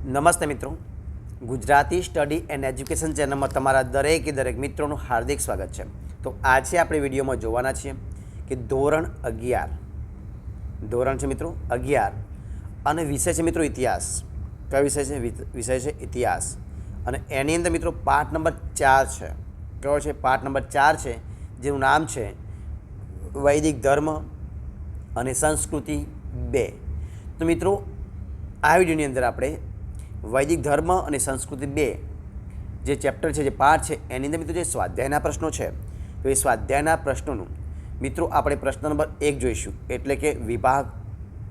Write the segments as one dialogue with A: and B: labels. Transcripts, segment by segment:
A: નમસ્તે મિત્રો, Gujarati study and education ચેનલમાં તમારા દરેક મિત્રોનું હાર્દિક સ્વાગત છે। તો આજે આપણે વિડીયોમાં જોવાના છીએ કે ધોરણ 11 ધોરણ છે મિત્રો 11 અને વિષય છે મિત્રો ઇતિહાસ। કયો વિષય છે? વિષય છે ઇતિહાસ અને એની અંદર મિત્રો પાઠ નંબર 4 છે। કયો છે? પાઠ નંબર 4 છે, જેનું નામ છે વૈદિક ધર્મ અને સંસ્કૃતિ 2। તો મિત્રો આ વિડીયોની અંદર આપણે વૈદિક ધર્મ અને સંસ્કૃતિ 2 જે ચેપ્ટર છે, જે પાઠ છે, એની અંદર મિત્રો જે સ્વાધ્યાયના પ્રશ્નો છે, તો એ સ્વાધ્યાયના પ્રશ્નોનું મિત્રો આપણે પ્રશ્ન નંબર 1 જોઈશું, એટલે કે વિભાગ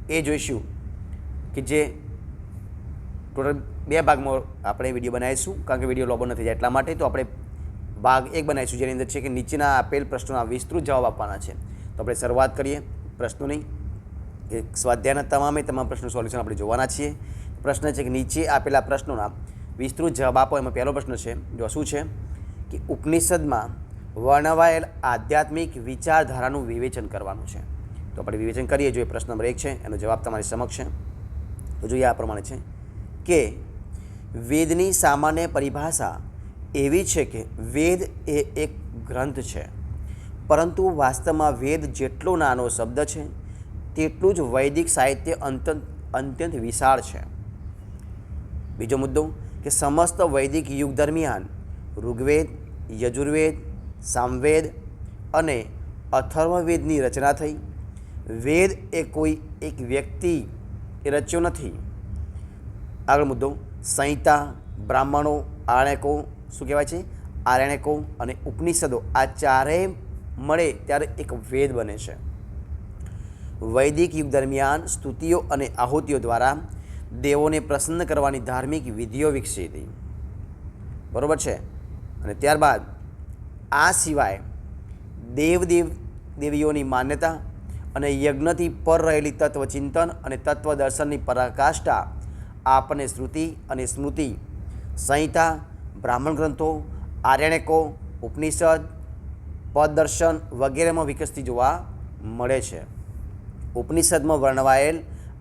A: એ જોઈશું કે જે ટોટલ 2 ભાગમાં આપણે વિડીયો બનાવીશું, કારણ કે વિડીયો લાંબો નથી જાય એટલા માટે। તો આપણે ભાગ 1 બનાવીશું, જેની અંદર છે કે નીચેના આપેલ પ્રશ્નોના વિસ્તૃત જવાબ આપવાના છે। તો આપણે શરૂઆત કરીએ પ્રશ્નોની કે સ્વાધ્યાયના તમામ પ્રશ્નો સોલ્યુશન આપણે જોવાના છીએ। પ્રશ્ન છે કે નીચે આપેલા પ્રશ્નોના વિસ્તૃત જવાબ આપો। એમાં પહેલો પ્રશ્ન છે, જો શું છે કે ઉપનિષદમાં વર્ણવાયેલ આધ્યાત્મિક વિચારધારાનું વિવેચન કરવાનું છે। તો આપણે વિવેચન કરીએ। જો એ પ્રશ્ન નંબર 1 છે, એનો જવાબ તમારી સમક્ષ છે। તો જોઈએ આ પ્રમાણે છે કે વેદની સામાન્ય પરિભાષા એવી છે કે વેદ એ એક ગ્રંથ છે, પરંતુ વાસ્તવમાં વેદ જેટલો નાનો શબ્દ છે તેટલું જ વૈદિક સાહિત્ય અત્યંત વિશાળ છે। બીજો મુદ્દો કે સમસ્ત વૈદિક યુગ દરમિયાન ઋગ્વેદ, યજુર્વેદ, સામવેદ અને અથર્વવેદની રચના થઈ। વેદ એ કોઈ એક વ્યક્તિ એ રચ્યો નથી। આગળ મુદ્દો સંહિતા, બ્રાહ્મણો, આરણ્યકો, શું કહેવાય છે, આરણ્યકો અને ઉપનિષદો, આ ચારેય મળે ત્યારે એક વેદ બને છે। વૈદિક યુગ દરમિયાન સ્તુતિઓ અને આહુતિઓ દ્વારા દેવોને પ્રસન્ન કરવાની ધાર્મિક વિધિઓ વિકસી હતી, બરાબર છે। અને ત્યારબાદ આ સિવાય દેવીઓની માન્યતા અને યજ્ઞથી પર રહેલી તત્વચિંતન અને તત્વદર્શનની પરાકાષ્ઠા આપણને શ્રુતિ અને સ્મૃતિ, સંહિતા, બ્રાહ્મણ ગ્રંથો, આરણ્યકો, ઉપનિષદ, પદદર્શન વગેરેમાં વિકસતી જોવા મળે છે। ઉપનિષદમાં વર્ણવાયેલ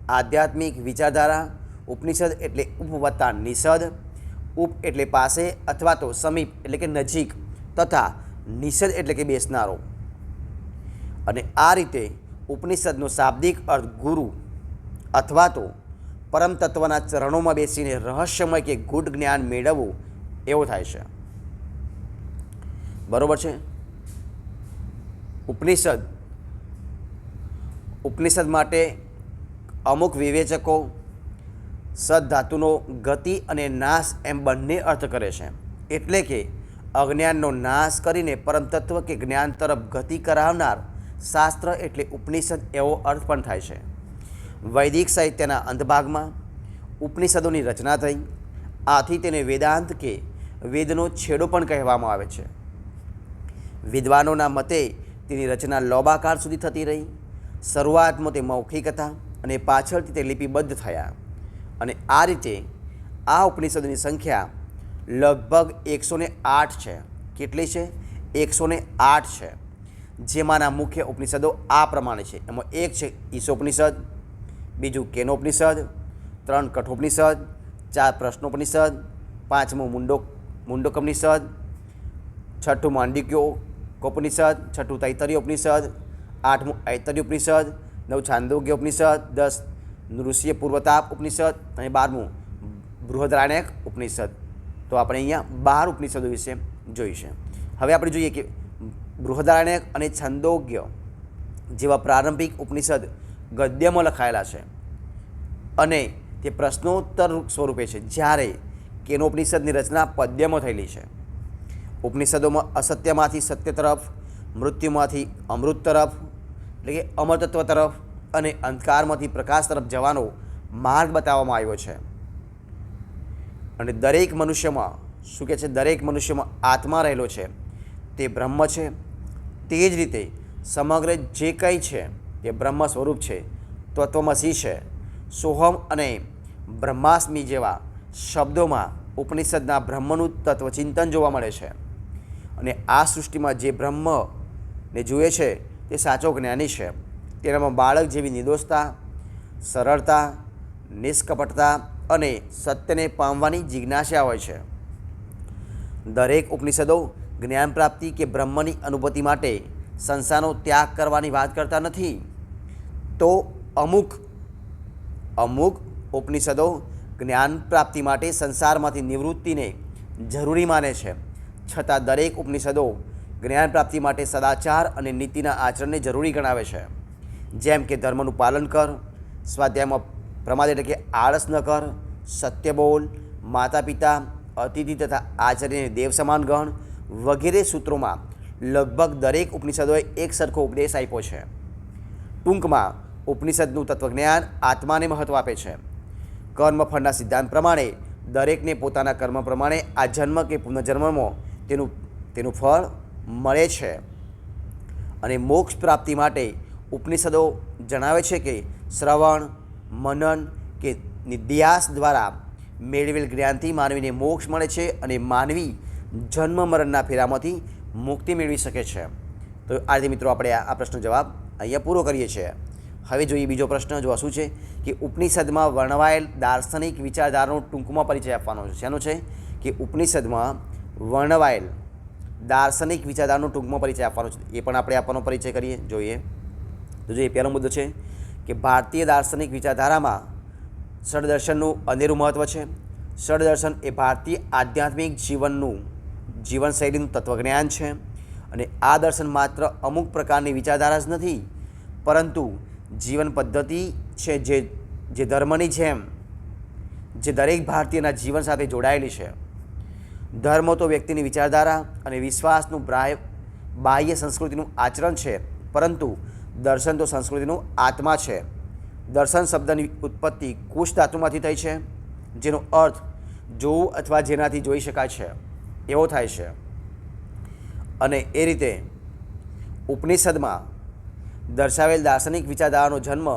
A: આધ્યાત્મિક વિચારધારા, ઉપનિષદ એટલે ઉપ વત્તા નિષદ, ઉપ એટલે પાસે અથવા તો સમીપ એટલે કે નજીક, તથા નિષદ એટલે કે બેસનારો। અને આ રીતે ઉપનિષદનો શાબ્દિક અર્થ ગુરુ અથવા તો પરમ તત્વના ચરણોમાં બેસીને રહસ્યમય કે ગૂઢ જ્ઞાન મેળવવું એવો થાય છે, બરાબર છે। ઉપનિષદ માટે અમુક વિવેચકો સદ્ધાતુનો ગતિ અને નાશ એમ બંને અર્થ કરે છે, એટલે કે અજ્ઞાનનો નાશ કરીને પરમ તત્વ કે જ્ઞાન તરફ ગતિ કરાવનાર શાસ્ત્ર એટલે ઉપનિષદ એવો અર્થ પણ થાય છે। વૈદિક સાહિત્યના અંતભાગમાં ઉપનિષદોની રચના થઈ, આથી તેને વેદાંત કે વેદનો છેડો પણ કહેવામાં આવે છે। વિદ્વાનોના મતે તેની રચના લોબાકાર સુધી થતી રહી। શરૂઆતમાં તે મૌખિક હતા અને પાછળથી તે લિપિબદ્ધ થયા, અને આ રીતે આ ઉપનિષદોની સંખ્યા લગભગ 108 છે। કેટલી છે? 108 છે, જેમાંના મુખ્ય ઉપનિષદો આ પ્રમાણે છે। એમાં એક છે ઈશોપનિષદ, બીજું કેનોપનિષદ, 3 કઠોપનિષદ, 4 પ્રશ્નોપનિષદ, 5મું મુંડકોપનિષદ, 6ઠું માંડ્યુક્યોપનિષદ, 6ઠું તૈત્તરીયોપનિષદ, 8મું ઐત્તરીયોપનિષદ, 9 છાંદોગ્યોપનિષદ, 10 ઋષિય પૂર્વતાપ ઉપનિષદ અને 12મું બૃહદારણ્યક ઉપનિષદ। તો આપણે અહીંયા 12 ઉપનિષદો વિશે જોઈશું। હવે આપણે જોઈએ કે બૃહદારણ્યક અને છંદોગ્ય જેવા પ્રારંભિક ઉપનિષદ ગદ્યમાં લખાયેલા છે અને તે પ્રશ્નોત્તર સ્વરૂપે છે, જ્યારે કેનોપનિષદની રચના પદ્યમાં થયેલી છે। ઉપનિષદોમાં અસત્યમાંથી સત્ય તરફ, મૃત્યુમાંથી અમૃત તરફ એટલે કે અમરતત્વ તરફ અને અંધકારમાંથી પ્રકાશ તરફ જવાનો માર્ગ બતાવવામાં આવ્યો છે। અને દરેક મનુષ્યમાં શું કહે છે? દરેક મનુષ્યમાં આત્મા રહેલો છે, તે બ્રહ્મ છે। તે જ રીતે સમગ્ર જે કંઈ છે તે બ્રહ્મ સ્વરૂપ છે, તત્વમસી છે। સોહમ અને બ્રહ્માસ્મિ જેવા શબ્દોમાં ઉપનિષદના બ્રહ્મનું તત્વચિંતન જોવા મળે છે। અને આ સૃષ્ટિમાં જે બ્રહ્મને જુએ છે તે સાચો જ્ઞાની છે। તેનામાં બાળક જેવી નિર્દોષતા, સરળતા, નિષ્કપટતા અને સત્યને પામવાની જિજ્ઞાસા હોય છે. દરેક ઉપનિષદો જ્ઞાન પ્રાપ્તિ કે બ્રહ્મની અનુભૂતિ માટે સંસારનો ત્યાગ કરવાની વાત કરતા નથી. તો અમુક ઉપનિષદો જ્ઞાન પ્રાપ્તિ માટે સંસારમાંથી નિવૃત્તિને જરૂરી માને છે. છતાં દરેક ઉપનિષદો જ્ઞાન પ્રાપ્તિ માટે સદાચાર અને નીતિના આચરણને જરૂરી ગણાવે છે. જેમ કે ધર્મનું પાલન કર, સ્વાધ્યાયમાં પ્રમાદ એટલે કે આળસ ન કર, સત્ય બોલ, માતા પિતા, અતિથિ તથા આચાર્યને દેવ સમાન ગણ વગેરે સૂત્રોમાં લગભગ દરેક ઉપનિષદોએ એક સરખો ઉપદેશ આપ્યો છે. ટૂંકમાં ઉપનિષદનું તત્વજ્ઞાન આત્માને મહત્ત્વ આપે છે. કર્મફળના સિદ્ધાંત પ્રમાણે દરેકને પોતાના કર્મ પ્રમાણે આ જન્મ કે પુનર્જન્મમાં તેનું ફળ મળે છે. અને મોક્ષ પ્રાપ્તિ માટે ઉપનિષદો જણાવે છે કે શ્રવણ, મનન કે નિધ્યાસ દ્વારા મેળવેલ જ્ઞાનથી માનવીને મોક્ષ મળે છે અને માનવી જન્મ મરણના ફેરામાંથી મુક્તિ મેળવી શકે છે. તો આજે મિત્રો આપણે આ પ્રશ્નનો જવાબ અહીંયા પૂરો કરીએ છીએ. હવે જોઈએ બીજો પ્રશ્ન. જો શું છે કે ઉપનિષદમાં વર્ણવાયેલ દાર્શનિક વિચારધારાનો ટૂંકમાં પરિચય આપવાનો છે. શેનો છે કે ઉપનિષદમાં વર્ણવાયેલ દાર્શનિક વિચારધારાનો ટૂંકમાં પરિચય આપવાનો છે. એ પણ આપણે આપવાનો પરિચય કરીએ. જોઈએ તો જોઈએ પહેલો મુદ્દો છે કે ભારતીય દાર્શનિક વિચારધારામાં ષડદર્શનનું અનેરું મહત્ત્વ છે. ષડદર્શન એ ભારતીય આધ્યાત્મિક જીવનશૈલીનું તત્વજ્ઞાન છે. અને આ દર્શન માત્ર અમુક પ્રકારની વિચારધારા જ નથી, પરંતુ જીવન પદ્ધતિ છે જે ધર્મની જેમ જે દરેક ભારતીયના જીવન સાથે જોડાયેલી છે. ધર્મ તો વ્યક્તિની વિચારધારા અને વિશ્વાસનું બાહ્ય સંસ્કૃતિનું આચરણ છે, પરંતુ દર્શન તો સંસ્કૃતિનું આત્મા છે. દર્શન શબ્દની ઉત્પત્તિ કુશ ધાતુમાંથી થઈ છે, જેનો અર્થ જોવું અથવા જેનાથી જોઈ શકાય છે એવો થાય છે. અને એ રીતે ઉપનિષદમાં દર્શાવેલ દાર્શનિક વિચારધારાનો જન્મ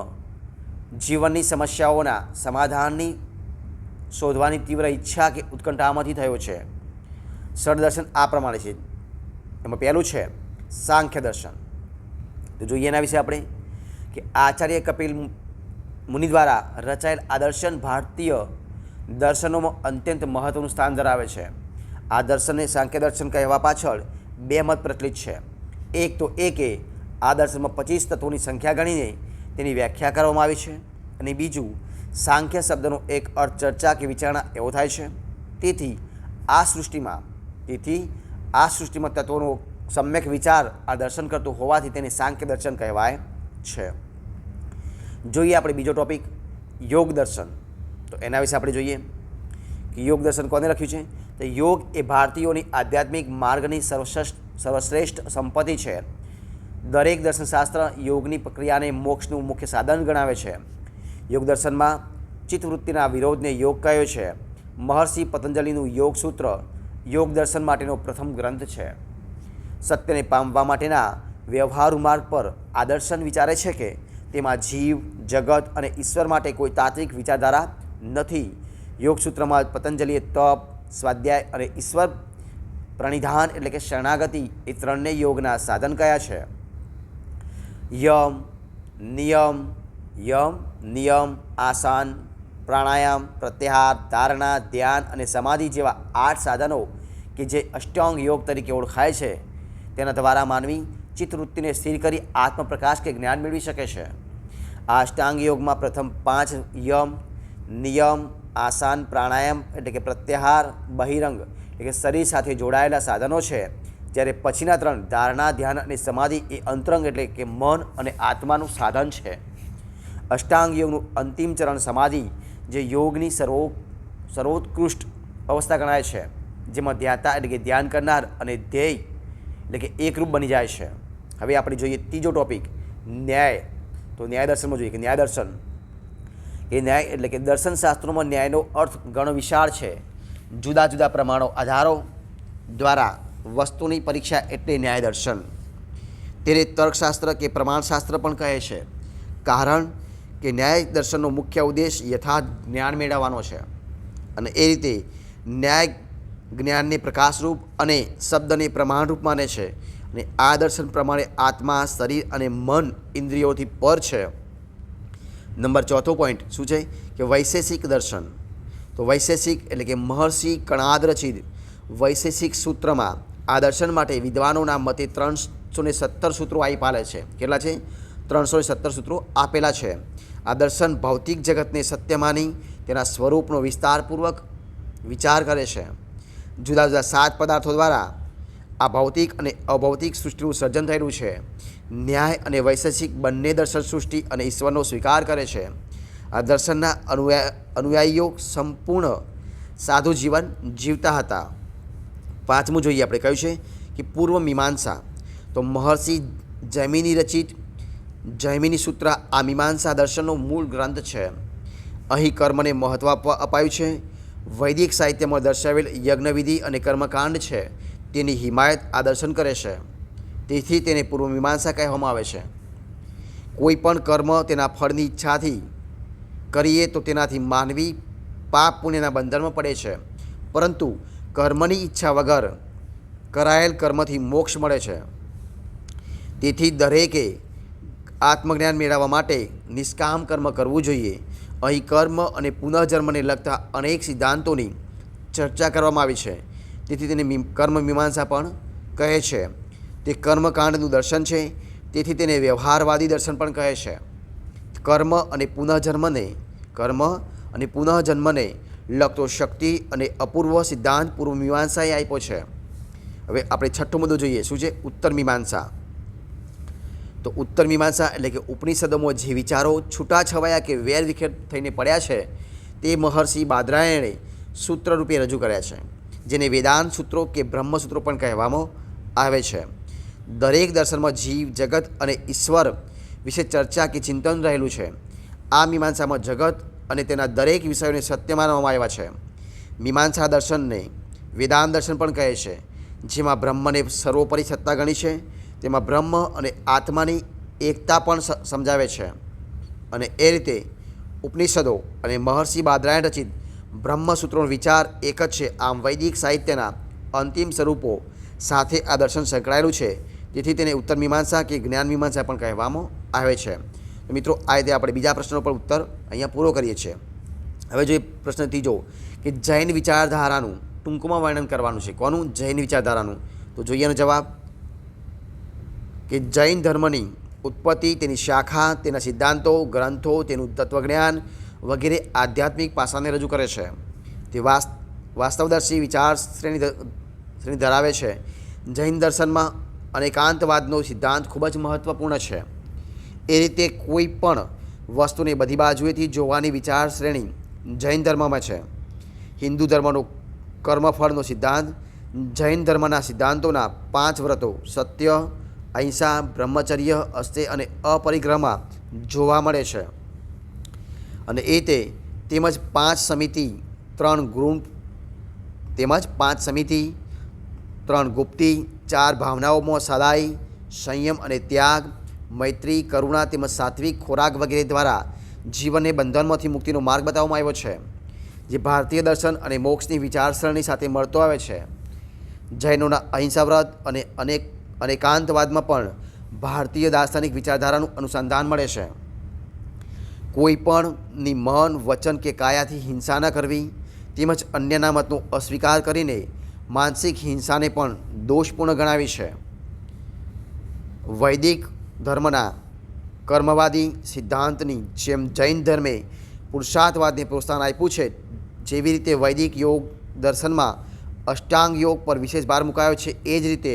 A: જીવનની સમસ્યાઓના સમાધાનની શોધવાની તીવ્ર ઈચ્છા કે ઉત્કંઠામાંથી થયો છે. ષડદર્શન આ પ્રમાણે છે. એમાં પહેલું છે સાંખ્ય દર્શન. તો જોઈએ એના વિશે આપણે કે આચાર્ય કપિલ મુનિ દ્વારા રચાયેલ આ દર્શન ભારતીય દર્શનોમાં અત્યંત મહત્ત્વનું સ્થાન ધરાવે છે. આ દર્શનને સાંખ્ય દર્શન કહેવા પાછળ બે મત પ્રચલિત છે. એક તો એ કે આ દર્શનમાં 25 તત્વોની સંખ્યા ગણીને તેની વ્યાખ્યા કરવામાં આવી છે, અને બીજું સાંખ્ય શબ્દનો એક અર્થ ચર્ચા કે વિચારણા એવો થાય છે. તેથી આ સૃષ્ટિમાં તત્વોનો સમ્યક વિચાર આ દર્શન કરતું હોવાથી તેને સાંખ્ય દર્શન કહેવાય છે. જોઈએ આપણે બીજો ટોપિક યોગ દર્શન. તો એના વિશે આપણે જોઈએ કે યોગ દર્શન કોને લખ્યું છે. તો યોગ એ ભારતીયોની આધ્યાત્મિક માર્ગની સર્વશ્રેષ્ઠ સંપત્તિ છે. દરેક દર્શનશાસ્ત્ર યોગની પ્રક્રિયાને મોક્ષનું મુખ્ય સાધન ગણાવે છે. યોગ દર્શનમાં ચિત્તવૃત્તિના વિરોધને યોગ કહ્યો છે. મહર્ષિ પતંજલિનું યોગ સૂત્ર યોગ દર્શન માટેનો પ્રથમ ગ્રંથ છે. સત્યને પામવા માટેના વ્યવહારુ માર્ગ પર આ દર્શન વિચારે છે કે તેમાં જીવ, જગત અને ઈશ્વર માટે કોઈ તાત્વિક વિચારધારા નથી. યોગસૂત્રમાં પતંજલિએ તપ, સ્વાધ્યાય અને ઈશ્વર પ્રણિધાન એટલે કે શરણાગતિ એ ત્રણને યોગના સાધન કયા છે. યમ, નિયમ, આસન, પ્રાણાયામ, પ્રત્યાહાર, ધારણા, ધ્યાન અને સમાધિ જેવા 8 સાધનો કે જે અષ્ટાંગ યોગ તરીકે ઓળખાય છે, તેના દ્વારા માનવી ચિત્તવૃત્તિને સ્થિર કરી આત્મપ્રકાશ કે જ્ઞાન મેળવી શકે છે. આ અષ્ટાંગ યોગમાં પ્રથમ 5 યમ, નિયમ, આસન, પ્રાણાયામ એટલે કે પ્રત્યાહાર, બહિરંગ એટલે કે શરીર સાથે જોડાયેલા સાધનો છે, જ્યારે પછીના 3 ધારણા, ધ્યાન અને સમાધિ એ અંતરંગ એટલે કે મન અને આત્માનું સાધન છે. અષ્ટાંગ યોગનું અંતિમ ચરણ સમાધિ જે યોગની સર્વોત્કૃષ્ટ અવસ્થા ગણાય છે, જેમાં ધ્યાતા એટલે કે ધ્યાન કરનાર અને ધ્યેય એટલે કે એકરૂપ બની જાય છે. હવે આપણે જોઈએ ત્રીજો ટોપિક ન્યાય. તો ન્યાય દર્શનમાં જોઈએ કે ન્યાય દર્શન એ ન્યાય એટલે કે દર્શનશાસ્ત્રોમાં ન્યાયનો અર્થ ઘણો વિશાળ છે. જુદા જુદા પ્રમાણો આધારો દ્વારા વસ્તુની પરીક્ષા એટલે ન્યાય દર્શન. તેને તર્કશાસ્ત્ર કે પ્રમાણશાસ્ત્ર પણ કહે છે, કારણ કે ન્યાય દર્શનનો મુખ્ય ઉદ્દેશ યથાર્થ જ્ઞાન મેળવવાનો છે. અને એ રીતે ન્યાય જ્ઞાનને પ્રકાશરૂપ અને શબ્દને પ્રમાણરૂપ માને છે. અને આ દર્શન પ્રમાણે આત્મા, શરીર અને મન ઇન્દ્રિયોથી પર છે. નંબર 4થો પોઈન્ટ શું છે કે વૈશેષિક દર્શન. તો વૈશેષિક એટલે કે મહર્ષિ કણાદ રચિત વૈશેષિક સૂત્રમાં આ દર્શન માટે વિદ્વાનોના મતે 317 સૂત્રો આપ્યા છે. કેટલા છે? 317 સૂત્રો આપેલા છે. આ દર્શન ભૌતિક જગતને સત્ય માની તેના સ્વરૂપનો વિસ્તારપૂર્વક વિચાર કરે છે. જુદા જુદા 7 પદાર્થો દ્વારા આ ભૌતિક અને અભૌતિક સૃષ્ટિનું સર્જન થયેલું છે. ન્યાય અને વૈશેષિક બંને દર્શન સૃષ્ટિ અને ઈશ્વરનો સ્વીકાર કરે છે. આ દર્શનના અનુયાયીઓ સંપૂર્ણ સાધુ જીવન જીવતા હતા. 5મું જોઈએ આપણે કહ્યું છે કે પૂર્વ મીમાંસા. તો મહર્ષિ જૈમિની રચિત જૈમિની સૂત્ર આ મીમાંસા દર્શનનો મૂળ ગ્રંથ છે. અહીં કર્મને મહત્ત્વ અપાયું છે. વૈદિક સાહિત્યમાં દર્શાવેલ યજ્ઞવિધિ અને કર્મકાંડ છે તેની હિમાયત આ દર્શન કરે છે. તેથી તેને પૂર્વ મીમાંસા કહેવામાં આવે છે. કોઈ પણ કર્મ તેના ફળની ઈચ્છાથી કરીએ તો તેનાથી માનવી પાપ પુણ્યના બંધનમાં પડે છે, પરંતુ કર્મની ઈચ્છા વગર કરાયેલ કર્મથી મોક્ષ મળે છે. તેથી દરેકે આત્મજ્ઞાન મેળવવા માટે નિષ્કામ કર્મ કરવું જોઈએ. અહીં કર્મ અને પુનઃજન્મને લગતા અનેક સિદ્ધાંતોની ચર્ચા કરવામાં આવી છે. તેથી તેને કર્મ મીમાંસા પણ કહે છે. તે કર્મકાંડનું દર્શન છે, તેથી તેને વ્યવહારવાદી દર્શન પણ કહે છે. કર્મ અને પુનઃજન્મને લગતો શક્તિ અને અપૂર્વ સિદ્ધાંત પૂર્વ મીમાંસાએ આપ્યો છે. હવે આપણે 6થો મુદ્દો જોઈએ. શું છે? ઉત્તર મીમાંસા. તો ઉત્તર મીમાંસા એટલે કે ઉપનિષદોમાં જે વિચારો છૂટાછવાયા કે વેરવિખેર થઈને પડ્યા છે તે મહર્ષિ બાદરાયણે સૂત્ર રૂપે રજૂ કર્યા છે, જેને વેદાંત સૂત્રો કે બ્રહ્મસૂત્રો પણ કહેવામાં આવે છે. દરેક દર્શનમાં જીવ, જગત અને ઈશ્વર વિશે ચર્ચા કે ચિંતન રહેલું છે. આ મીમાંસામાં જગત અને તેના દરેક વિષયોને સત્ય માનવામાં આવ્યા છે. મીમાંસા દર્શનને વેદાંત દર્શન પણ કહે છે, જેમાં બ્રહ્મને સર્વોપરી સત્તા ગણી છે. તેમાં બ્રહ્મ અને આત્માની એકતા પણ સમજાવે છે. અને એ રીતે ઉપનિષદો અને મહર્ષિ બાદરાયણ રચિત બ્રહ્મસૂત્રોનો વિચાર એક જ છે. આમ વૈદિક સાહિત્યના અંતિમ સ્વરૂપો સાથે આ દર્શન સંકળાયેલું છે. તેથી તેને ઉત્તર મીમાંસા કે જ્ઞાન મીમાંસા પણ કહેવામાં આવે છે. તો મિત્રો, આ રીતે આપણે બીજા પ્રશ્નો પર ઉત્તર અહીંયા પૂરો કરીએ છીએ. હવે જોઈએ પ્રશ્ન ત્રીજો કે જૈન વિચારધારાનું ટૂંકમાં વર્ણન કરવાનું છે. કોનું? જૈન વિચારધારાનું. તો જોઈએ એનો જવાબ કે જૈન ધર્મની ઉત્પત્તિ, તેની શાખા, તેના સિદ્ધાંતો, ગ્રંથો, તેનું તત્વજ્ઞાન વગેરે આધ્યાત્મિક પાસાને રજૂ કરે છે. તે વાસ્તવદર્શી વિચાર શ્રેણી ધરાવે છે. જૈન દર્શનમાં અનેકાંતવાદનો સિદ્ધાંત ખૂબ જ મહત્ત્વપૂર્ણ છે. એ રીતે કોઈ પણ વસ્તુને બધી બાજુએથી જોવાની વિચાર શ્રેણી જૈન ધર્મમાં છે. હિન્દુ ધર્મનો કર્મફળનો સિદ્ધાંત જૈન ધર્મના સિદ્ધાંતોના 5 વ્રતો સત્ય, અહિંસા, બ્રહ્મચર્ય, અસ્તેય અને અપરિગ્રહમાં જોવા મળે છે. અને એ તે તેમજ 5 સમિતિ, 3 ગુપ્તિ, 4 ભાવનાઓમાં સદાઈ, સંયમ અને ત્યાગ, મૈત્રી, કરુણા તેમજ સાત્વિક ખોરાક વગેરે દ્વારા જીવનને બંધનમાંથી મુક્તિનો માર્ગ બતાવવામાં આવ્યો છે, જે ભારતીય દર્શન અને મોક્ષની વિચારસરણી સાથે મળતો આવે છે. જૈનોના અહિંસા વ્રત અને અનેકાંતવાદમાં પણ ભારતીય દાર્શનિક વિચારધારાનું અનુસંધાન મળે છે. કોઈ પણની મન, વચન કે કાયાથી હિંસા ન કરવી તેમજ અન્યના મતનો અસ્વીકાર કરીને માનસિક હિંસાને પણ દોષપૂર્ણ ગણાવી છે. વૈદિક ધર્મના કર્મવાદી સિદ્ધાંતની જેમ જૈન ધર્મે પુરુષાર્થવાદને પ્રોત્સાહન આપ્યું છે, જેવી રીતે વૈદિક યોગ દર્શનમાં અષ્ટાંગ યોગ પર વિશેષ ભાર મુકાયો છે, એ જ રીતે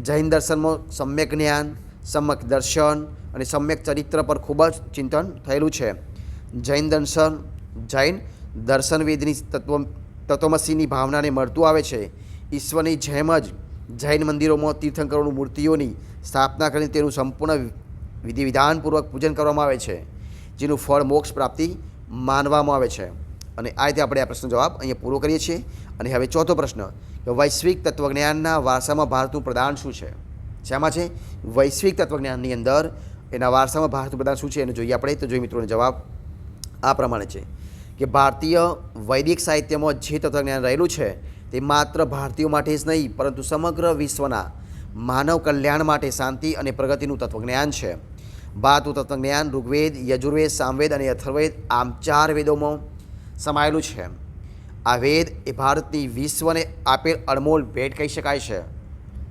A: જૈન દર્શનમાં સમ્યક જ્ઞાન, સમ્યક દર્શન અને સમ્યક ચરિત્ર પર ખૂબ જ ચિંતન થયેલું છે. જૈન દર્શન વેદની તત્વમસીની ભાવનાને મળતું આવે છે. ઈશ્વરની જેમ જ જૈન મંદિરોમાં તીર્થંકરોની મૂર્તિઓની સ્થાપના કરીને તેનું સંપૂર્ણ વિધિવિધાનપૂર્વક પૂજન કરવામાં આવે છે, જેનું ફળ મોક્ષ પ્રાપ્તિ માનવામાં આવે છે. અને આ રીતે આપણે આ પ્રશ્નનો જવાબ અહીંયા પૂરો કરીએ છીએ. અને હવે ચોથો પ્રશ્ન કે વૈશ્વિક તત્વજ્ઞાનના વારસામાં ભારતનું પ્રદાન શું છે? શામાં છે? વૈશ્વિક તત્વજ્ઞાનની અંદર એના વારસામાં ભારતનું પ્રદાન શું છે એને જોઈએ આપણે. તો જોઈએ મિત્રોનો જવાબ આ પ્રમાણે છે કે ભારતીય વૈદિક સાહિત્યમાં જે તત્વજ્ઞાન રહેલું છે તે માત્ર ભારતીયો માટે જ નહીં પરંતુ સમગ્ર વિશ્વના માનવ કલ્યાણ માટે શાંતિ અને પ્રગતિનું તત્વજ્ઞાન છે. ભારતનું તત્વજ્ઞાન ઋગ્વેદ, યજુર્વેદ, સામવેદ અને અથર્વવેદ આમ 4 વેદોમાં સમાયેલું છે. આ વેદ એ ભારતની વિશ્વને આપેલ અણમોલ ભેટ કહી શકાય છે,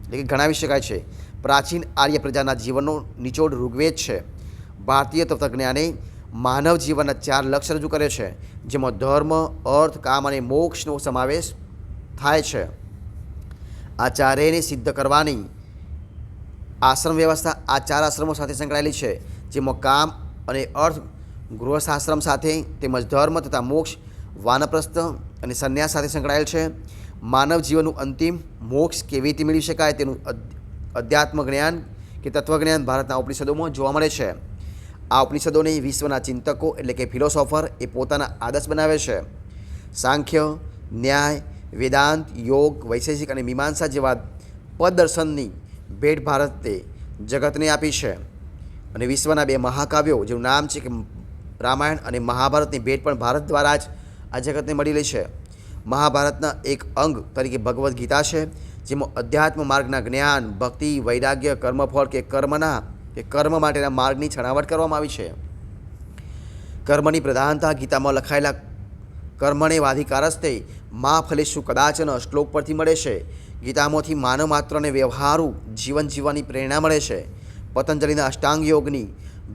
A: એટલે કે ગણાવી શકાય છે. પ્રાચીન આર્ય પ્રજાના જીવનનો નિચોડ ઋગ્વેદ છે. ભારતીય તત્વજ્ઞાને માનવ જીવનના 4 લક્ષ્ય રજૂ કરે છે, જેમાં ધર્મ, અર્થ, કામ અને મોક્ષનો સમાવેશ થાય છે. આ ચારેયને સિદ્ધ કરવાની આશ્રમ વ્યવસ્થા આ 4 આશ્રમો સાથે સંકળાયેલી છે, જેમાં કામ અને અર્થ ગૃહસ્થાશ્રમ સાથે તેમજ ધર્મ તથા મોક્ષ વાનપ્રસ્થ અને સંન્યાસ સાથે સંકળાયેલ છે. માનવ જીવનનું અંતિમ મોક્ષ કેવી રીતે મેળવી શકાય તેનું અધ્યાત્મ જ્ઞાન કે તત્વજ્ઞાન ભારતના ઉપનિષદોમાં જોવા મળે છે. આ ઉપનિષદોને વિશ્વના ચિંતકો એટલે કે ફિલોસોફર એ પોતાના આદર્શ બનાવે છે. સાંખ્ય, ન્યાય, વેદાંત, યોગ, વૈશેષિક અને મીમાંસા જેવા પદદર્શનની ભેટ ભારતે જગતને આપી છે. અને વિશ્વના 2 મહાકાવ્યો જેનું નામ છે કે રામાયણ અને મહાભારતની ભેટ પણ ભારત દ્વારા જ આ જગતને મળેલી છે. મહાભારતના એક અંગ તરીકે ભગવદ્ ગીતા છે, જેમાં અધ્યાત્મ માર્ગના જ્ઞાન, ભક્તિ, વૈરાગ્ય, કર્મફળ કે કર્મ માટેના માર્ગની છણાવટ કરવામાં આવી છે. કર્મની પ્રધાનતા ગીતામાં લખાયેલા કર્મણે વાધિકારસ્તે મા ફલેષુ કદાચન શ્લોક પરથી મળે છે. ગીતામાંથી માનવ માત્રને વ્યવહારુ જીવન જીવવાની પ્રેરણા મળે છે. પતંજલિના અષ્ટાંગ યોગની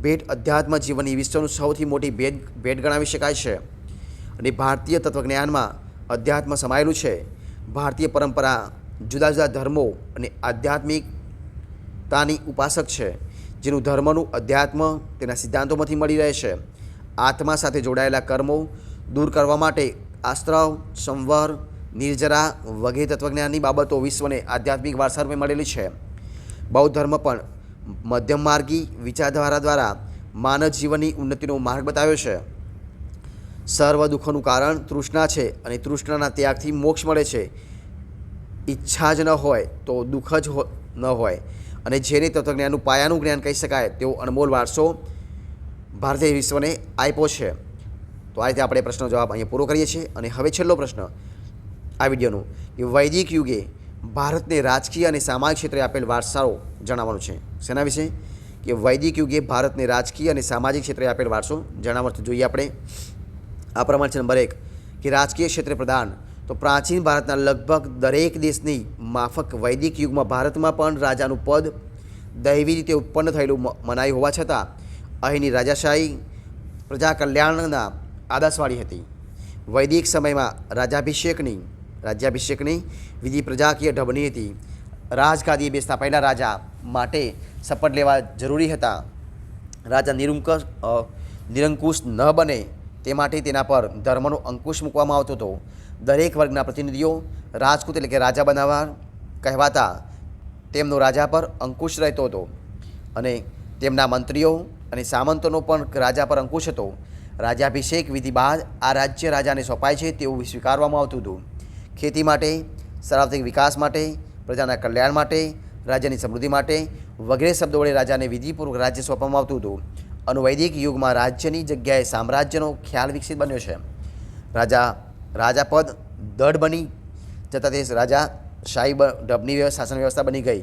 A: ભેટ અધ્યાત્મ જીવનની વિશ્વનું સૌથી મોટી ભેટ ગણાવી શકાય છે. અને ભારતીય તત્વજ્ઞાનમાં અધ્યાત્મ સમાયેલું છે. ભારતીય પરંપરા જુદા જુદા ધર્મો અને આધ્યાત્મિકતાની ઉપાસક છે, જેનું ધર્મનું અધ્યાત્મ તેના સિદ્ધાંતોમાંથી મળી રહે છે. આત્મા સાથે જોડાયેલા કર્મો દૂર કરવા માટે આસ્ત્રવ, સંવર, નિર્જરા વગેરે તત્વજ્ઞાનની બાબતો વિશ્વને આધ્યાત્મિક વારસારૂપે મળેલી છે. બૌદ્ધ ધર્મ પણ મધ્યમ માર્ગી વિચારધારા દ્વારા માનવ જીવનની ઉન્નતિનો માર્ગ બતાવ્યો છે. સર્વ દુઃખોનું કારણ તૃષ્ણા છે અને તૃષ્ણાના ત્યાગથી મોક્ષ મળે છે. ઈચ્છા જ ન હોય તો દુઃખ જ ન હોય. અને જેને તત્વજ્ઞાનનું પાયાનું જ્ઞાન કહી શકાય તેવો અનમોલ વારસો ભારતે વિશ્વને આપ્યો છે. તો આ રીતે આપણે પ્રશ્નનો જવાબ અહીંયા પૂરો કરીએ છીએ. અને હવે છેલ્લો પ્રશ્ન આ વિડીયોનું કે વૈદિક યુગે ભારતને રાજકીય અને સામાજિક ક્ષેત્રે આપેલ વારસાઓ જણાવવાનું છે. શેના વિશે? કે વૈદિક યુગે ભારતને રાજકીય અને સામાજિક ક્ષેત્રે આપેલ વારસો જણાવવાનું જોઈએ આપણે. આ પ્રમાણે છે નંબર 1 કે રાજકીય ક્ષેત્રે પ્રદાન. તો પ્રાચીન ભારતના લગભગ દરેક દેશની માફક વૈદિક યુગમાં ભારતમાં પણ રાજાનું પદ દૈવી રીતે ઉત્પન્ન થયેલું મનાયું હોવા છતાં અહીંની રાજાશાહી પ્રજા કલ્યાણના આદર્શવાળી હતી. વૈદિક સમયમાં રાજ્યાભિષેકની વિધિ પ્રજાકીય ઢબની હતી. રાજગાદીએ બેસતા પહેલાં રાજા માટે શપથ લેવા જરૂરી હતા. રાજા નિરંકુશ ન બને તે માટે તેના પર ધર્મનો અંકુશ મૂકવામાં આવતો હતો. દરેક વર્ગના પ્રતિનિધિઓ રાજપૂત એટલે કે રાજા બનાવવા કહેવાતા તેમનો રાજા પર અંકુશ રહેતો હતો અને તેમના મંત્રીઓ અને સામંતોનો પણ રાજા પર અંકુશ હતો. રાજ્યાભિષેક વિધિ બાદ આ રાજ્ય રાજાને સોંપાય છે તેવું સ્વીકારવામાં આવતું હતું. ખેતી માટે, સાર્વત્રિક વિકાસ માટે, પ્રજાના કલ્યાણ માટે, રાજ્યની સમૃદ્ધિ માટે વગેરે શબ્દો વડે રાજાને વિધિપૂર્વક રાજ્ય સોંપવામાં આવતું હતું. અનુવૈદિક યુગમાં રાજ્યની જગ્યાએ સામ્રાજ્યનો ખ્યાલ વિકસિત બન્યો છે. રાજાપદ દઢ બની જતાં તે રાજાશાહી ઢબની શાસન વ્યવસ્થા બની ગઈ.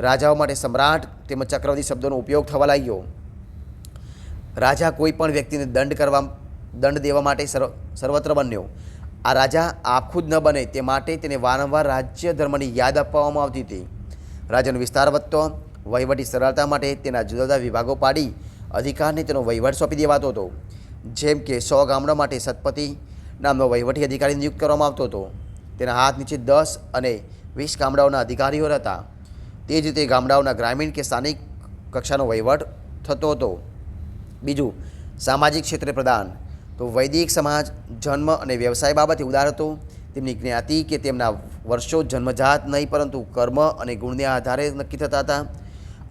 A: રાજાઓ માટે સમ્રાટ તેમજ ચક્રવર્તી શબ્દોનો ઉપયોગ થવા લાગ્યો. રાજા કોઈ પણ વ્યક્તિને દંડ દેવા માટે સર્વત્ર બન્યો. આ રાજા આખું જ ન બને તે માટે તેને વારંવાર રાજ્ય ધર્મની યાદ અપાવવામાં આવતી હતી. રાજ્યનો વિસ્તાર વધતો, વહીવટી સરળતા માટે તેના જુદા જુદા વિભાગો પાડી અધિકારને તેનો વહીવટ સોંપી દેવાતો હતો. જેમ કે 100 ગામડા માટે સતપતિ નામનો વહીવટી અધિકારી નિયુક્ત કરવામાં આવતો હતો. તેના હાથ નીચે 10 અને 20 ગામડાઓના અધિકારીઓ હતા. તે જ રીતે ગામડાઓના ગ્રામીણ કે સ્થાનિક કક્ષાનો વહીવટ થતો હતો. બીજું, સામાજિક ક્ષેત્રે પ્રદાન. તો વૈદિક સમાજ જન્મ અને વ્યવસાય બાબતે ઉદાર હતો. તેમની જ્ઞાતિ કે તેમના વર્ષો જન્મજાત નહીં પરંતુ કર્મ અને ગુણને આધારે નક્કી થતા હતા.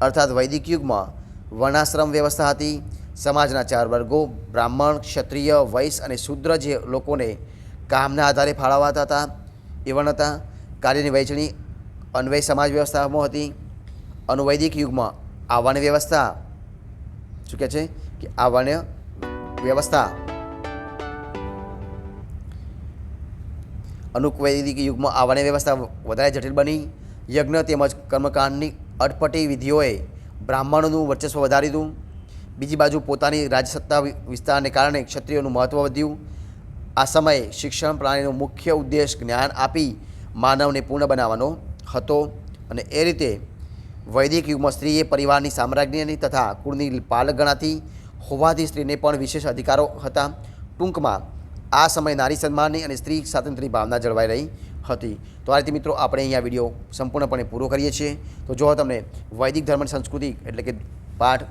A: અર્થાત વૈદિક યુગમાં વર્ણાશ્રમ વ્યવસ્થા હતી. સમાજના 4 વર્ગો બ્રાહ્મણ, ક્ષત્રિય, વૈશ્ય અને શૂદ્ર જે લોકોને કામના આધારે ફાળવાતા હતા એ વર્ણ હતા. કાર્યની વહેંચણી અન્વય સમાજ વ્યવસ્થામાં હતી. અનુવૈદિક યુગમાં આવર્ણ વ્યવસ્થા શું કહે છે કે આવર્ણ વ્યવસ્થા અનુવૈદિક યુગમાં આવર્ણ વ્યવસ્થા વધારે જટિલ બની. યજ્ઞ તેમજ કર્મકાંડની અટપટી વિધિઓએ બ્રાહ્મણોનું વર્ચસ્વ વધારી દીધું. બીજી બાજુ પોતાની રાજસત્તા વિસ્તારને કારણે ક્ષત્રિયોનું મહત્ત્વ વધ્યું. આ સમયે શિક્ષણ પ્રણાલીનો મુખ્ય ઉદ્દેશ જ્ઞાન આપી માનવને પૂર્ણ બનાવવાનો હતો અને એ રીતે વૈદિક યુગમાં સ્ત્રીએ પરિવારની સામ્રાજ્ઞીની તથા કુળની પાલક ગણાતી હોવાથી સ્ત્રીને પણ વિશેષ અધિકારો હતા. ટૂંકમાં આ સમયે નારી સન્માનની અને સ્ત્રી સ્વાતંત્ર્યની ભાવના જળવાઈ રહી હતી. તો આ રીતે મિત્રો આપણે અહીંયા વિડીયો સંપૂર્ણપણે પૂરો કરીએ છીએ. તો જો તમને વૈદિક ધર્મ અને સંસ્કૃતિ એટલે કે પાઠ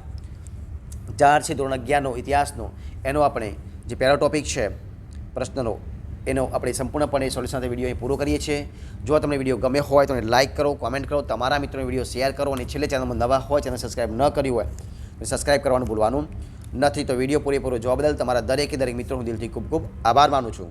A: 4 છે ધોરણ 11નો ઇતિહાસનો, એનો આપણે જે પહેલો ટોપિક છે પ્રશ્નનો, એનો આપણે સંપૂર્ણપણે સોલ્યુશન સાથે વિડીયો અહીં પૂરો કરીએ છીએ. જો તમને વિડીયો ગમે હોય તો એને લાઇક કરો, કોમેન્ટ કરો, તમારા મિત્રોને વિડીયો શેર કરો અને છેલ્લે ચેનલમાં નવા હોય, ચેનલ સબસ્ક્રાઈબ ન કર્યું હોય તો સબસ્ક્રાઈબ કરવાનું ભૂલવાનું નથી. તો વિડીયો પૂરેપૂરો જોવા બદલ તમારા દરેકે દરેક મિત્રોનો દિલથી ખૂબ ખૂબ આભાર માનું છું.